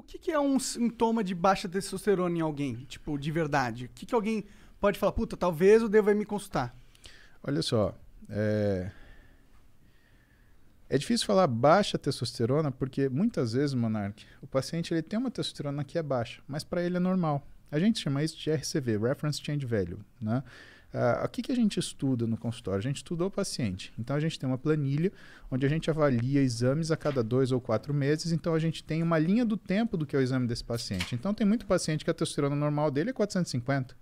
que é um sintoma de baixa testosterona em alguém? Tipo, de verdade. O que alguém pode falar? Puta, talvez eu deva ir me consultar. Olha só, é difícil falar baixa testosterona porque muitas vezes, Monark, o paciente ele tem uma testosterona que é baixa, mas para ele é normal. A gente chama isso de RCV, Reference Change Value, né? O que a gente estuda no consultório? A gente estuda o paciente. Então, a gente tem uma planilha onde a gente avalia exames a cada 2 ou 4 meses. Então, a gente tem uma linha do tempo do que é o exame desse paciente. Então, tem muito paciente que a testosterona normal dele é 450.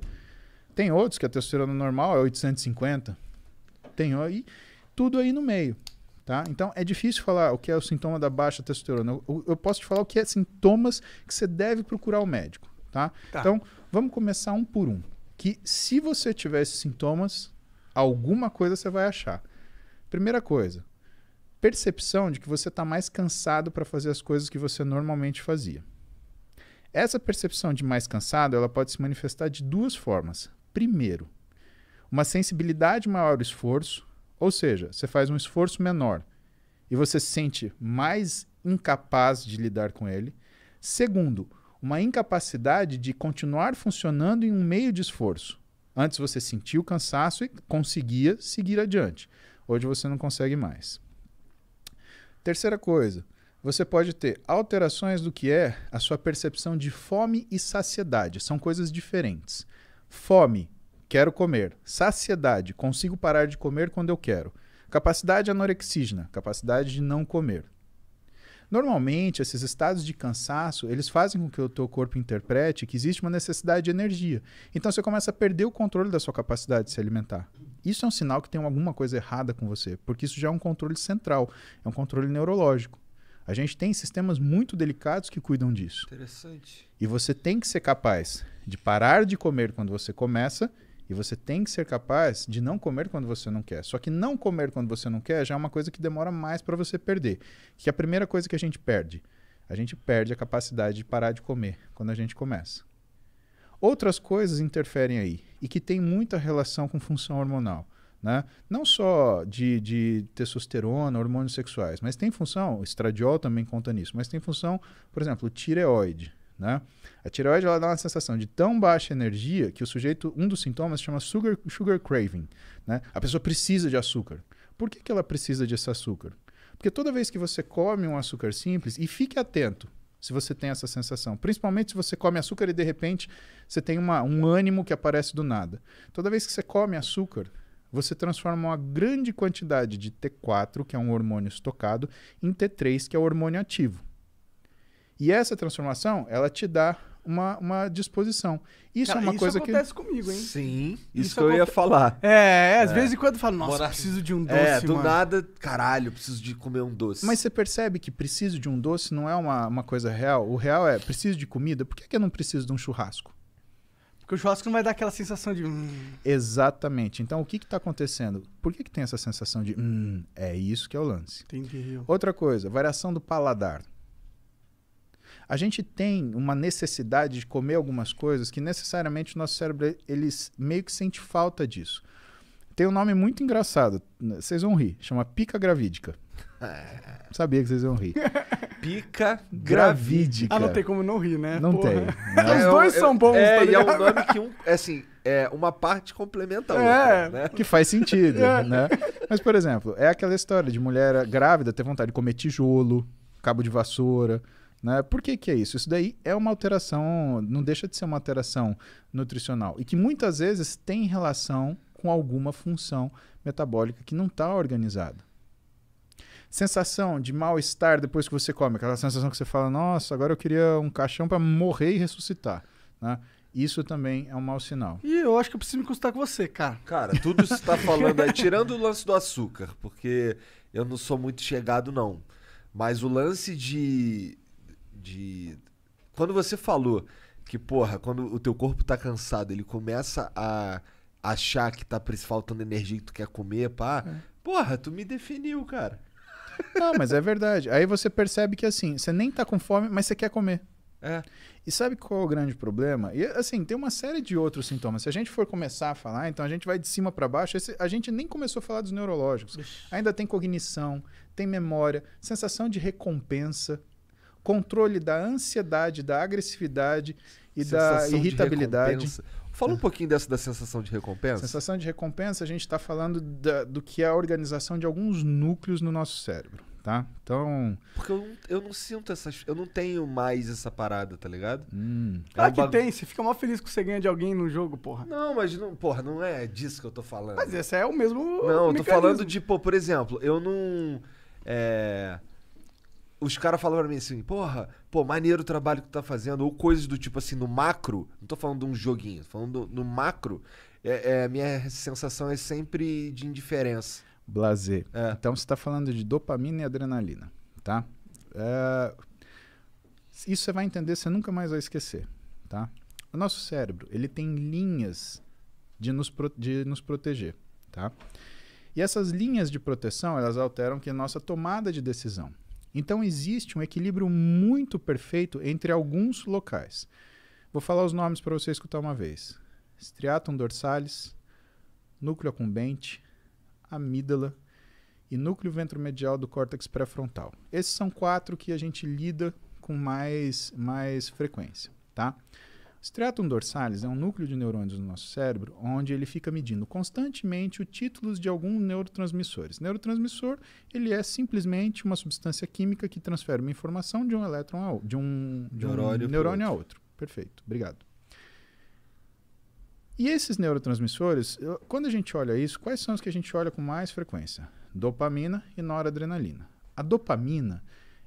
Tem outros que a testosterona normal é 850. Tem aí, tudo aí no meio. Tá? Então, é difícil falar o que é o sintoma da baixa testosterona. Eu posso te falar o que é sintomas que você deve procurar o médico. Tá? Então, vamos começar um por um. Que se você tiver esses sintomas, alguma coisa você vai achar. Primeira coisa, percepção de que você está mais cansado para fazer as coisas que você normalmente fazia. Essa percepção de mais cansado, ela pode se manifestar de duas formas. Primeiro, uma sensibilidade maior ao esforço, ou seja, você faz um esforço menor e você se sente mais incapaz de lidar com ele. Segundo, uma incapacidade de continuar funcionando em um meio de esforço. Antes você sentia o cansaço e conseguia seguir adiante. Hoje você não consegue mais. Terceira coisa, você pode ter alterações do que é a sua percepção de fome e saciedade. São coisas diferentes. Fome, quero comer. Saciedade, consigo parar de comer quando eu quero. Capacidade anorexígena, capacidade de não comer. Normalmente, esses estados de cansaço, eles fazem com que o teu corpo interprete que existe uma necessidade de energia. Então, você começa a perder o controle da sua capacidade de se alimentar. Isso é um sinal que tem alguma coisa errada com você, porque isso já é um controle central, é um controle neurológico. A gente tem sistemas muito delicados que cuidam disso. Interessante. E você tem que ser capaz de parar de comer quando você começa e você tem que ser capaz de não comer quando você não quer. Só que não comer quando você não quer já é uma coisa que demora mais para você perder. Que é a primeira coisa que a gente perde a capacidade de parar de comer quando a gente começa. Outras coisas interferem aí e que tem muita relação com função hormonal. Né? Não só de testosterona, hormônios sexuais, mas tem função, o estradiol também conta nisso, mas tem função, por exemplo, tireoide. Né? A tireoide ela dá uma sensação de tão baixa energia que o sujeito, um dos sintomas se chama sugar craving. Né? A pessoa precisa de açúcar. Por que ela precisa desse açúcar? Porque toda vez que você come um açúcar simples, e fique atento se você tem essa sensação, principalmente se você come açúcar e de repente você tem um ânimo que aparece do nada. Toda vez que você come açúcar, você transforma uma grande quantidade de T4, que é um hormônio estocado, em T3, que é o hormônio ativo. E essa transformação, ela te dá uma disposição. Isso é uma coisa que... Isso acontece comigo, hein? Sim, isso que eu ia falar. Às vezes quando eu falo, nossa, preciso de um doce, do mano. nada, caralho, preciso de comer um doce. Mas você percebe que preciso de um doce não é uma coisa real? O real é, preciso de comida? Por que eu não preciso de um churrasco? Porque o churrasco não vai dar aquela sensação de... Exatamente. Então, o que está acontecendo? Por que tem essa sensação de... É isso que é o lance. Entendi. Outra coisa, variação do paladar. A gente tem uma necessidade de comer algumas coisas que necessariamente o nosso cérebro ele meio que sente falta disso. Tem um nome muito engraçado, vocês vão rir, chama pica gravídica. Sabia que vocês vão rir. Pica gravídica. Não tem como não rir, né? Não tem. Os dois são bons, tá ligado? E é um nome que uma parte complementa a outra, né? Que faz sentido, né? Mas, por exemplo, é aquela história de mulher grávida ter vontade de comer tijolo, cabo de vassoura, né? Por que é isso? Isso daí é uma alteração, não deixa de ser uma alteração nutricional e que muitas vezes tem relação com alguma função metabólica que não está organizada. Sensação de mal-estar depois que você come, aquela sensação que você fala, nossa, agora eu queria um caixão para morrer e ressuscitar, né? Isso também é um mau sinal. E eu acho que eu preciso me consultar com você, cara. Cara, tudo isso que você tá falando aí, tirando o lance do açúcar, porque eu não sou muito chegado, não. Mas o lance de... Quando você falou que, porra, quando o teu corpo tá cansado, ele começa a achar que tá faltando energia que tu quer comer, pá. Porra, tu me definiu, cara. Não, mas é verdade. Aí você percebe que assim, você nem tá com fome, mas você quer comer. E sabe qual é o grande problema? E assim, tem uma série de outros sintomas. Se a gente for começar a falar, então a gente vai de cima para baixo. A gente nem começou a falar dos neurológicos. Ainda tem cognição, tem memória, sensação de recompensa. controle da ansiedade, da agressividade e da Sensação de irritabilidade. recompensa. Fala um pouquinho dessa da sensação de recompensa. Sensação de recompensa, a gente está falando do que é a organização de alguns núcleos no nosso cérebro, tá? Então... Porque eu não sinto essas... Eu não tenho mais essa parada, tá ligado? Claro que tem, você fica mó feliz que você ganha de alguém no jogo, porra. Não, mas não, porra, não é disso que eu tô falando. Mas esse é o mesmo Não, eu tô mecanismo. falando de, pô, por exemplo, eu não... Os caras falam pra mim assim, porra, maneiro o trabalho que tu tá fazendo, ou coisas do tipo assim, no macro, não tô falando de um joguinho, tô falando no macro, a minha sensação é sempre de indiferença. Blazer. Então você está falando de dopamina e adrenalina, tá? Isso você vai entender, você nunca mais vai esquecer, tá? O nosso cérebro, ele tem linhas de nos proteger, tá? E essas linhas de proteção, elas alteram que a nossa tomada de decisão. Então existe um equilíbrio muito perfeito entre alguns locais. Vou falar os nomes para você escutar uma vez. Striatum dorsalis, núcleo accumbente, amígdala e núcleo ventromedial do córtex pré-frontal. Esses são 4 que a gente lida com mais frequência, tá? O striatum dorsalis é um núcleo de neurônios no nosso cérebro onde ele fica medindo constantemente os títulos de alguns neurotransmissores. Neurotransmissor, ele é simplesmente uma substância química que transfere uma informação de um elétron de um neurônio a outro. Perfeito, obrigado. E esses neurotransmissores, quando a gente olha isso, quais são os que a gente olha com mais frequência? Dopamina e noradrenalina. A dopamina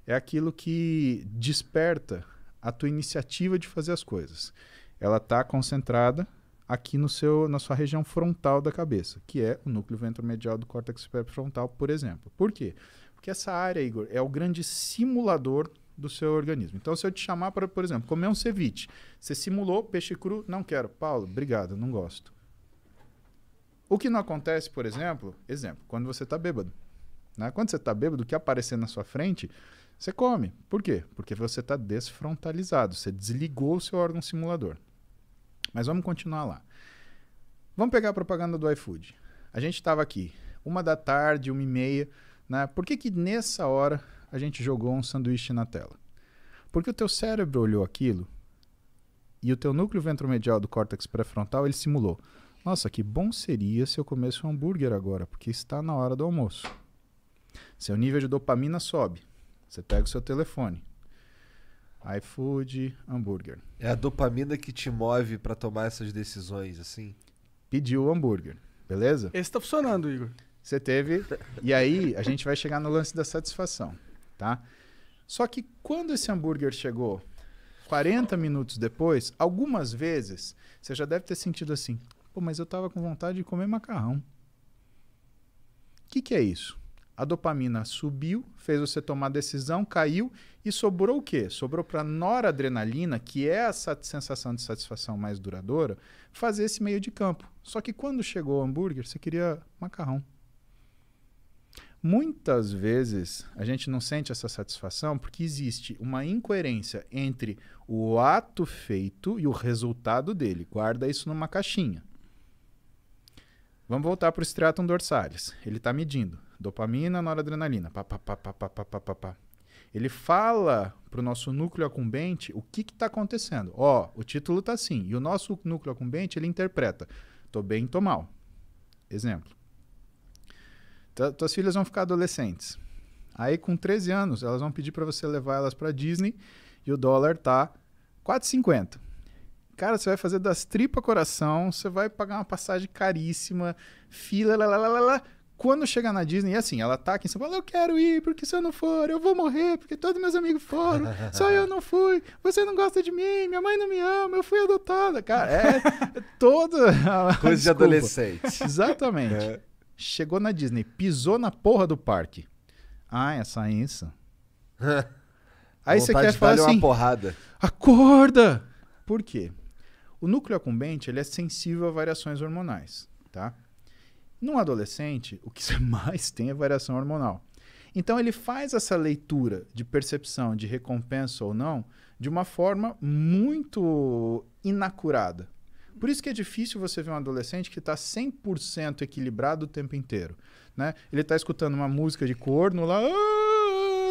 é aquilo que desperta a tua iniciativa de fazer as coisas. Ela está concentrada aqui na sua região frontal da cabeça, que é o núcleo ventromedial do córtex pré-frontal, por exemplo. Por quê? Porque essa área, Igor, é o grande simulador do seu organismo. Então, se eu te chamar para, por exemplo, comer um ceviche, você simulou peixe cru, não quero. Paulo, obrigado, não gosto. O que não acontece, por exemplo, quando você está bêbado. Né? Quando você está bêbado, o que aparecer na sua frente, você come. Por quê? Porque você está desfrontalizado, você desligou o seu órgão simulador. Mas vamos continuar lá. Vamos pegar a propaganda do iFood. A gente estava aqui, 1h, 1h30, né? Por que nessa hora a gente jogou um sanduíche na tela? Porque o teu cérebro olhou aquilo e o teu núcleo ventromedial do córtex pré-frontal, ele simulou. Nossa, que bom seria se eu comesse um hambúrguer agora, porque está na hora do almoço. Seu nível de dopamina sobe. Você pega o seu telefone. iFood, hambúrguer. É a dopamina que te move pra tomar essas decisões, assim? Pediu o hambúrguer, beleza? Esse tá funcionando, Igor. Você teve... E aí, a gente vai chegar no lance da satisfação, tá? Só que quando esse hambúrguer chegou 40 minutos depois, algumas vezes, você já deve ter sentido assim, pô, mas eu tava com vontade de comer macarrão. O que é isso? A dopamina subiu, fez você tomar decisão, caiu e sobrou o quê? Sobrou para noradrenalina, que é essa sensação de satisfação mais duradoura, fazer esse meio de campo. Só que quando chegou o hambúrguer, você queria macarrão. Muitas vezes a gente não sente essa satisfação porque existe uma incoerência entre o ato feito e o resultado dele. Guarda isso numa caixinha. Vamos voltar para o striatum dorsalis. Ele está medindo dopamina, noradrenalina. Pá, pá, pá, pá, pá, pá, pá, pá. Ele fala para o nosso núcleo accumbente o que está acontecendo. Ó, o título está assim. E o nosso núcleo accumbente, ele interpreta. Tô bem, tô mal. Exemplo. Tuas filhas vão ficar adolescentes. Aí, com 13 anos, elas vão pedir para você levar elas para Disney e o dólar tá 4,50. Cara, você vai fazer das tripas coração, você vai pagar uma passagem caríssima, fila, lá. Quando chegar na Disney, e assim, ela tá aqui em São Paulo, eu quero ir, porque se eu não for, eu vou morrer, porque todos meus amigos foram, só eu não fui, você não gosta de mim, minha mãe não me ama, eu fui adotada. Cara, é toda... Coisa de adolescente. Exatamente. Chegou na Disney, pisou na porra do parque. Ah, essa isso. Aí você quer falar assim, uma porrada. Acorda! Por quê? O núcleo accumbente, ele é sensível a variações hormonais, tá? No adolescente, o que você mais tem é variação hormonal. Então, ele faz essa leitura de percepção de recompensa ou não de uma forma muito inacurada. Por isso que é difícil você ver um adolescente que está 100% equilibrado o tempo inteiro, né? Ele está escutando uma música de corno lá,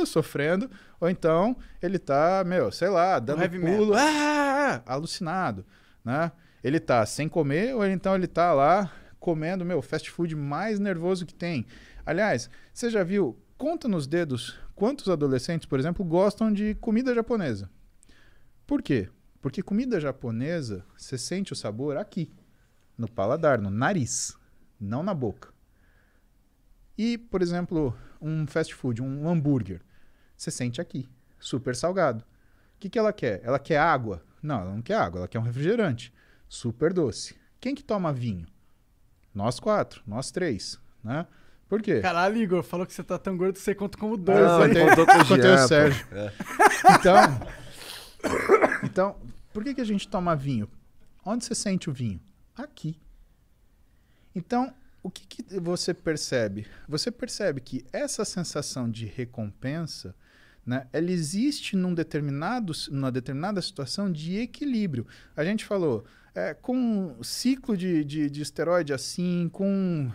dormindo, sofrendo, ou então ele tá, sei lá, dando heavy pulo, metal. alucinado, né? Ele tá sem comer, ou então ele tá lá comendo, fast food mais nervoso que tem. Aliás, você já viu, conta nos dedos, quantos adolescentes, por exemplo, gostam de comida japonesa? Por quê? Porque comida japonesa, você sente o sabor aqui, no paladar, no nariz, não na boca. E, por exemplo, um fast food, um hambúrguer, você sente aqui, super salgado. O que ela quer? Ela quer água? Não, ela não quer água, ela quer um refrigerante, super doce. Quem que toma vinho? Nós 4, nós 3, né? Por quê? Caralho, Igor, falou que você tá tão gordo que você conta como 2. Não, hein? Contei o Sérgio. Então, por que a gente toma vinho? Onde você sente o vinho? Aqui. Então, o que você percebe? Você percebe que essa sensação de recompensa, né, ela existe numa determinada situação de equilíbrio. A gente falou, com ciclo de esteroide assim, com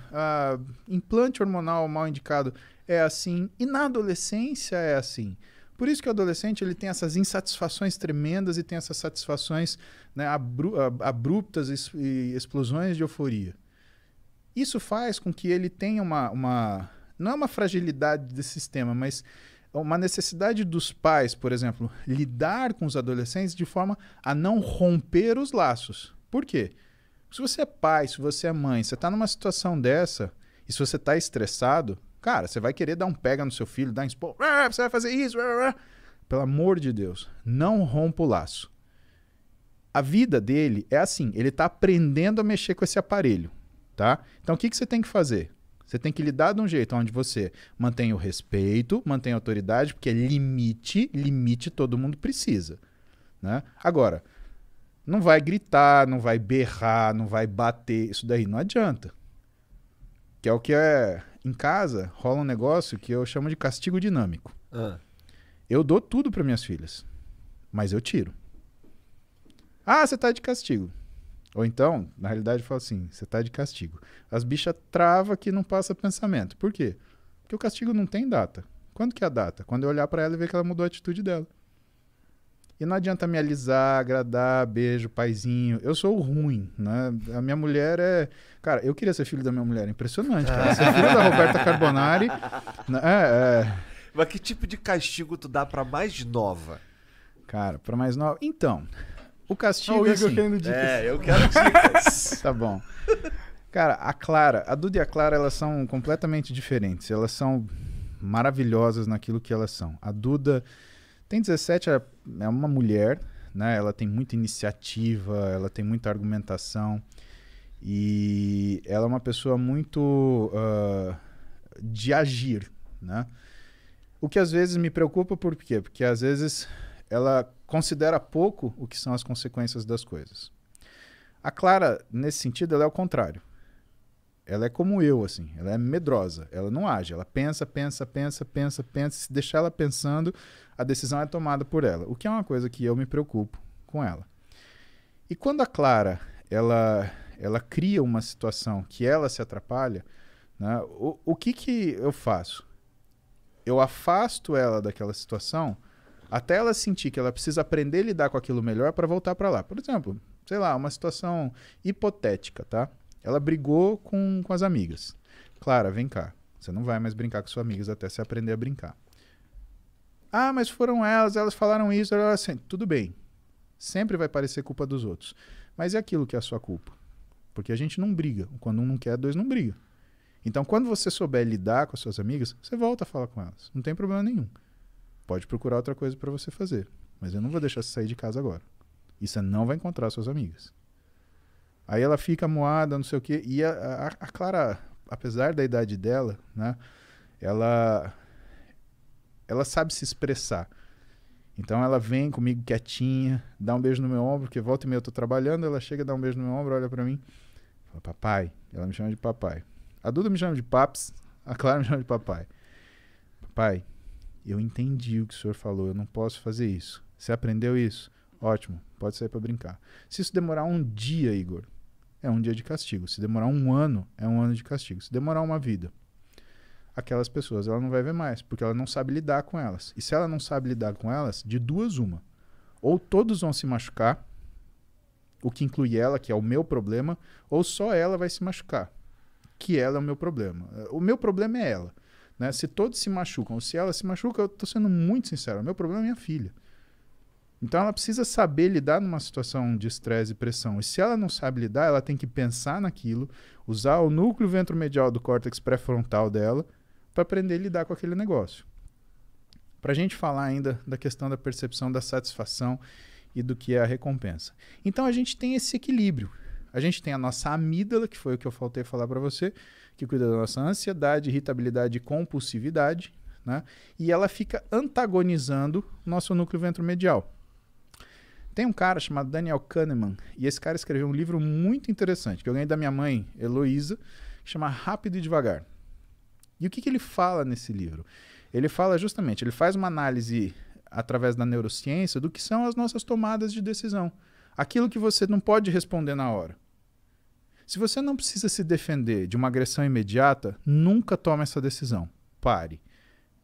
implante hormonal mal indicado é assim, e na adolescência é assim. Por isso que o adolescente ele tem essas insatisfações tremendas e tem essas satisfações, né, abruptas e explosões de euforia. Isso faz com que ele tenha não é uma fragilidade desse sistema, mas uma necessidade dos pais, por exemplo, lidar com os adolescentes de forma a não romper os laços. Por quê? Se você é pai, se você é mãe, você está numa situação dessa, e se você está estressado, cara, você vai querer dar um pega no seu filho, dar um expor, você vai fazer isso, pelo amor de Deus, não rompa o laço. A vida dele é assim, ele está aprendendo a mexer com esse aparelho, tá? Então o que você tem que fazer? Você tem que lidar de um jeito onde você mantém o respeito, mantém a autoridade, porque limite todo mundo precisa, né? Agora, não vai gritar, não vai berrar, não vai bater, isso daí não adianta. Que é o que em casa rola um negócio que eu chamo de castigo dinâmico. Eu dou tudo para minhas filhas, mas eu tiro. Ah, você tá de castigo. Ou então, na realidade, eu falo assim, você tá de castigo. As bichas travam que não passa pensamento. Por quê? Porque o castigo não tem data. Quando que é a data? Quando eu olhar para ela e ver que ela mudou a atitude dela. E não adianta me alisar, agradar, beijo, paizinho. Eu sou o ruim, né? A minha mulher é... Cara, eu queria ser filho da minha mulher. Impressionante, cara. Ser filho da Roberta Carbonari... Mas que tipo de castigo tu dá pra mais nova? Cara, pra mais nova... Então, o castigo o é Igor assim... querendo dicas. Eu quero dicas. Tá bom. Cara, a Duda e a Clara, elas são completamente diferentes. Elas são maravilhosas naquilo que elas são. A Duda tem 17, é uma mulher, né? Ela tem muita iniciativa, ela tem muita argumentação e ela é uma pessoa muito de agir, né? O que às vezes me preocupa, por quê? Porque às vezes ela considera pouco o que são as consequências das coisas. A Clara, nesse sentido, ela é o contrário. Ela é como eu, assim. Ela é medrosa. Ela não age. Ela pensa. Se deixar ela pensando, a decisão é tomada por ela. O que é uma coisa que eu me preocupo com ela. E quando a Clara, ela cria uma situação que ela se atrapalha, né, o que eu faço? Eu afasto ela daquela situação até ela sentir que ela precisa aprender a lidar com aquilo melhor para voltar para lá. Por exemplo, sei lá, uma situação hipotética, tá? Ela brigou com as amigas. Clara, vem cá. Você não vai mais brincar com suas amigas até você aprender a brincar. Ah, mas foram elas falaram isso. Assim, tudo bem. Sempre vai parecer culpa dos outros. Mas é aquilo que é a sua culpa. Porque a gente não briga. Quando um não quer, dois não brigam. Então, quando você souber lidar com as suas amigas, você volta a falar com elas. Não tem problema nenhum. Pode procurar outra coisa para você fazer. Mas eu não vou deixar você sair de casa agora. E você não vai encontrar suas amigas. Aí ela fica moada, não sei o quê. E a Clara, apesar da idade dela, né, ela sabe se expressar. Então ela vem comigo quietinha, dá um beijo no meu ombro, porque volta e meia eu tô trabalhando, ela chega, dá um beijo no meu ombro, olha pra mim, fala, papai. Ela me chama de papai. A Duda me chama de paps, a Clara me chama de papai. Papai, eu entendi o que o senhor falou, eu não posso fazer isso. Você aprendeu isso? Ótimo, pode sair pra brincar. Se isso demorar um dia, Igor, é um dia de castigo. Se demorar um ano, é um ano de castigo. Se demorar uma vida. aquelas pessoas ela não vai ver mais, porque ela não sabe lidar com elas. E se ela não sabe lidar com elas, de duas uma. Ou todos vão se machucar, o que inclui ela, que é o meu problema, ou só ela vai se machucar, que ela é o meu problema. O meu problema é ela. Né? Se todos se machucam, ou se ela se machuca, eu estou sendo muito sincero, o meu problema é minha filha. Então ela precisa saber lidar numa situação de estresse e pressão. E se ela não sabe lidar, ela tem que pensar naquilo, usar o núcleo ventromedial do córtex pré-frontal dela para aprender a lidar com aquele negócio. Para a gente falar ainda da questão da percepção da satisfação e do que é a recompensa. Então a gente tem esse equilíbrio. A gente tem a nossa amígdala, que foi o que eu faltei falar para você, que cuida da nossa ansiedade, irritabilidade e compulsividade, né? E ela fica antagonizando o nosso núcleo ventromedial. Tem um cara chamado Daniel Kahneman, e esse cara escreveu um livro muito interessante, que eu ganhei da minha mãe, Heloísa, que chama Rápido e Devagar. E o que ele fala nesse livro? Ele fala justamente, ele faz uma análise através da neurociência do que são as nossas tomadas de decisão. Aquilo que você não pode responder na hora. Se você não precisa se defender de uma agressão imediata, nunca tome essa decisão. Pare.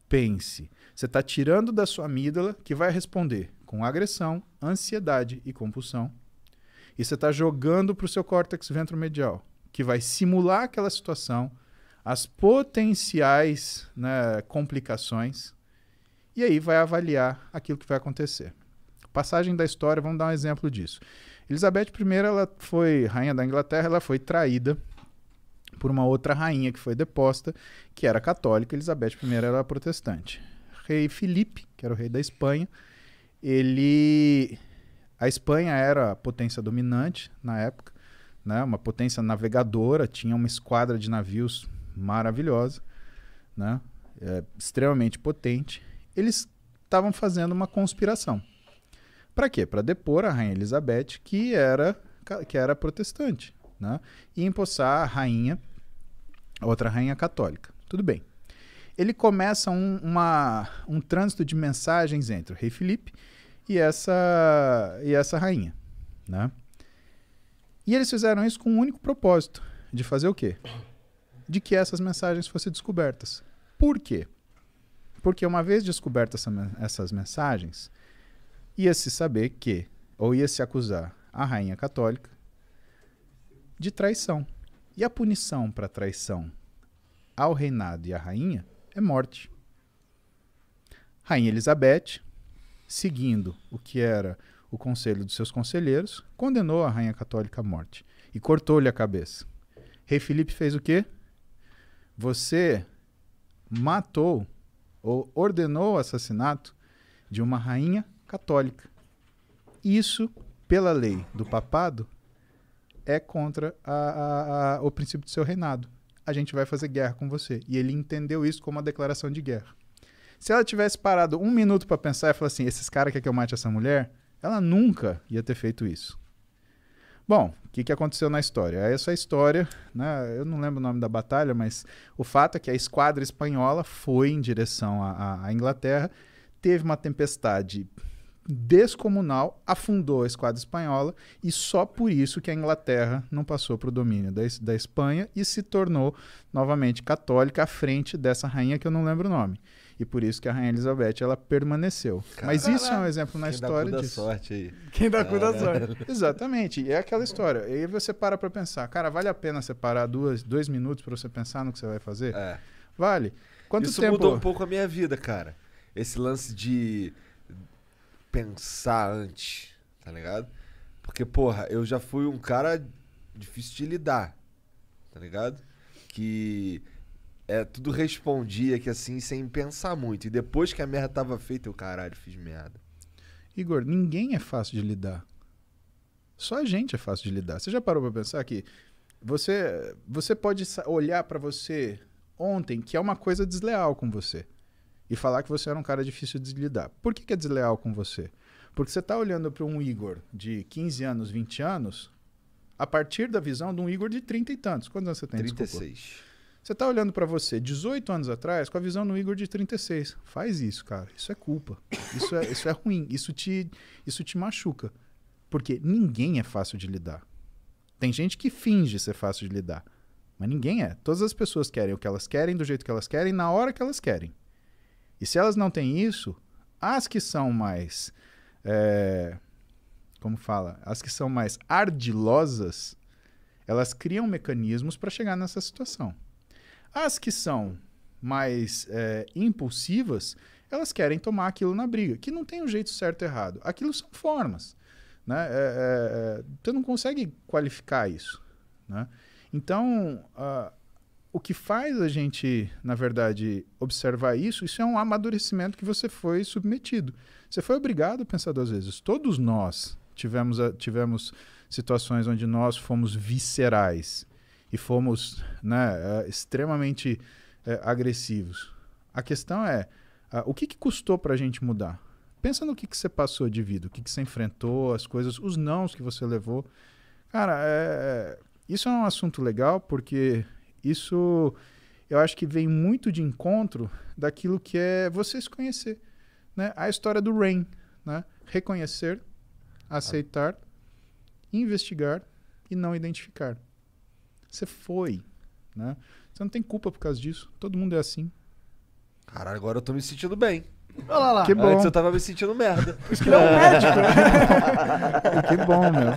Pense. Você está tirando da sua amígdala, que vai responder com agressão, ansiedade e compulsão. E você está jogando para o seu córtex ventromedial, que vai simular aquela situação, as potenciais, né, complicações, e aí vai avaliar aquilo que vai acontecer. Passagem da história, vamos dar um exemplo disso. Elizabeth I, ela foi rainha da Inglaterra, ela foi traída por uma outra rainha que foi deposta, que era católica. Elizabeth I era protestante. Rei Filipe, que era o rei da Espanha, a Espanha era a potência dominante na época, né? Uma potência navegadora, tinha uma esquadra de navios maravilhosa, né? Extremamente potente. Eles estavam fazendo uma conspiração. Para quê? Para depor a rainha Elizabeth, que era protestante, né? E empossar a rainha, outra rainha católica. Tudo bem. Ele começa um trânsito de mensagens entre o rei Filipe e essa rainha, né? E eles fizeram isso com um único propósito, de fazer o quê? De que essas mensagens fossem descobertas. Por quê? Porque uma vez descobertas essas mensagens, ia-se saber que, ou ia-se acusar a rainha católica de traição. E a punição para traição ao reinado e à rainha é morte. Rainha Elizabeth, seguindo o que era o conselho dos seus conselheiros, condenou a rainha católica à morte e cortou-lhe a cabeça. Rei Filipe fez o quê? Você matou ou ordenou o assassinato de uma rainha católica. Isso, pela lei do papado, é contra o princípio do seu reinado. A gente vai fazer guerra com você. E ele entendeu isso como uma declaração de guerra. Se ela tivesse parado um minuto para pensar e falar assim, esses caras querem que eu mate essa mulher, ela nunca ia ter feito isso. Bom, o que aconteceu na história? Essa história, né, eu não lembro o nome da batalha, mas o fato é que a esquadra espanhola foi em direção à Inglaterra, teve uma tempestade descomunal, afundou a esquadra espanhola e só por isso que a Inglaterra não passou para o domínio da Espanha e se tornou novamente católica à frente dessa rainha que eu não lembro o nome. E por isso que a rainha Elizabeth ela permaneceu. Mas isso é um exemplo na história disso. Sorte aí. Quem dá cu da sorte. Exatamente. E é aquela história. E aí você para pensar, cara, vale a pena separar dois minutos para você pensar no que você vai fazer? É. Vale. Quanto isso tempo... mudou um pouco a minha vida, cara. Esse lance de pensar antes, tá ligado? Porque, porra, eu já fui um cara difícil de lidar, tá ligado? Que tudo respondia que assim, sem pensar muito. E depois que a merda tava feita, eu, caralho, fiz merda. Igor, ninguém é fácil de lidar. Só a gente é fácil de lidar. Você já parou pra pensar que você pode olhar pra você ontem que é uma coisa desleal com você e falar que você era um cara difícil de lidar. Por que é desleal com você? Porque você tá olhando para um Igor de 15 anos, 20 anos, a partir da visão de um Igor de 30 e tantos. Quantos anos você tem? 36. Desculpa. Você tá olhando para você 18 anos atrás com a visão do Igor de 36. Faz isso, cara. Isso é culpa. Isso é ruim. Isso te machuca. Porque ninguém é fácil de lidar. Tem gente que finge ser fácil de lidar. Mas ninguém é. Todas as pessoas querem o que elas querem, do jeito que elas querem, na hora que elas querem. E se elas não têm isso, as que são mais... como fala? As que são mais ardilosas, elas criam mecanismos para chegar nessa situação. As que são mais impulsivas, elas querem tomar aquilo na briga, que não tem um jeito certo e errado. Aquilo são formas. Né? Você não consegue qualificar isso. Né? Então, o que faz a gente, na verdade, observar isso é um amadurecimento que você foi submetido. Você foi obrigado a pensar 2 vezes. Todos nós tivemos situações onde nós fomos viscerais e fomos, né, extremamente agressivos. A questão é, o que custou para a gente mudar? Pensa no que você passou de vida, o que você enfrentou, as coisas, os nãos que você levou. Cara, isso é um assunto legal porque isso eu acho que vem muito de encontro daquilo que é você se conhecer. Né? A história do Rain, né? Reconhecer, aceitar, investigar e não identificar. Você foi. Né? Você não tem culpa por causa disso. Todo mundo é assim. Caralho, agora eu tô me sentindo bem. Olha lá. Que bom. Antes eu tava me sentindo merda. Por isso que ele é um médico. Que bom, meu.